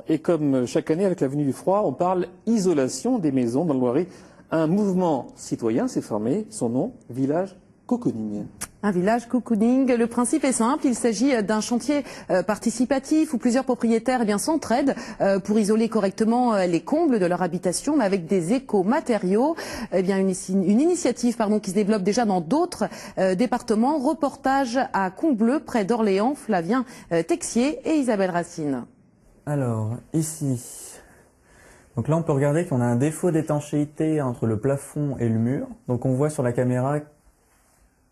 Et comme chaque année avec la venue du froid, on parle isolation des maisons dans le Loiret. Un mouvement citoyen s'est formé, son nom, Village Cocooning. Un village cocooning. Le principe est simple, il s'agit d'un chantier participatif où plusieurs propriétaires s'entraident pour isoler correctement les combles de leur habitation, mais avec des éco-matériaux. Une initiative qui se développe déjà dans d'autres départements. Reportage à Combleu, près d'Orléans, Flavien Texier et Isabelle Racine. Alors, ici, donc là on peut regarder qu'on a un défaut d'étanchéité entre le plafond et le mur. Donc on voit sur la caméra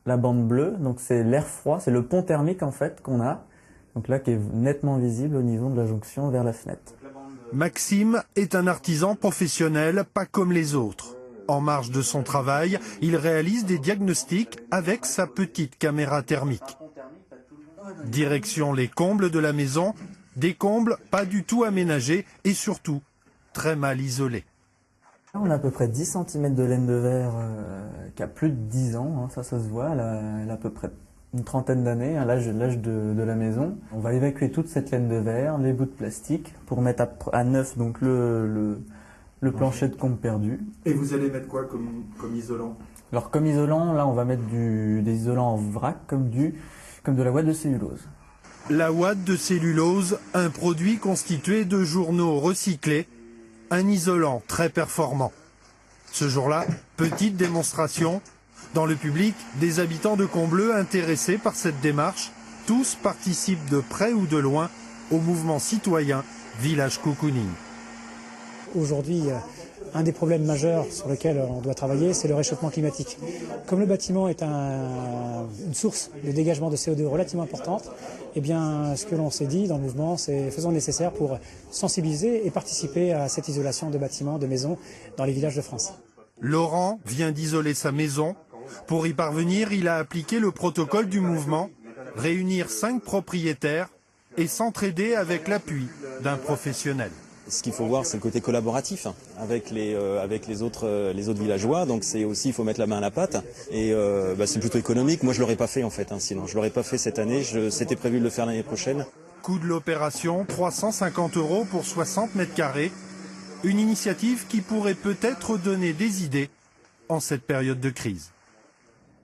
la bande bleue, donc c'est l'air froid, c'est le pont thermique en fait qu'on a, donc là qui est nettement visible au niveau de la jonction vers la fenêtre. Maxime est un artisan professionnel pas comme les autres. En marge de son travail, il réalise des diagnostics avec sa petite caméra thermique. Direction les combles de la maison, des combles pas du tout aménagés et surtout très mal isolés. On a à peu près 10 cm de laine de verre qui a plus de 10 ans, ça se voit, elle a à peu près une trentaine d'années, l'âge de la maison. On va évacuer toute cette laine de verre, les bouts de plastique, pour mettre à neuf donc le plancher de comble perdu. Et vous allez mettre quoi comme isolant? Alors comme isolant, là on va mettre des isolants en vrac, comme de la ouate de cellulose. La ouate de cellulose, un produit constitué de journaux recyclés, un isolant très performant. Ce jour-là, petite démonstration. Dans le public, des habitants de Combleu intéressés par cette démarche. Tous participent de près ou de loin au mouvement citoyen Village Cocooning. Aujourd'hui, un des problèmes majeurs sur lesquels on doit travailler, c'est le réchauffement climatique. Comme le bâtiment est une source de dégagement de CO2 relativement importante, ce que l'on s'est dit dans le mouvement, c'est faisons le nécessaire pour sensibiliser et participer à cette isolation de bâtiments, de maisons dans les villages de France. Laurent vient d'isoler sa maison. Pour y parvenir, il a appliqué le protocole du mouvement, réunir 5 propriétaires et s'entraider avec l'appui d'un professionnel. Ce qu'il faut voir, c'est le côté collaboratif avec les autres villageois. Donc c'est aussi, il faut mettre la main à la pâte. Et c'est plutôt économique. Moi, je l'aurais pas fait en fait. Sinon, je l'aurais pas fait cette année. C'était prévu de le faire l'année prochaine. Coût de l'opération, 350 € pour 60 mètres carrés. Une initiative qui pourrait peut-être donner des idées en cette période de crise.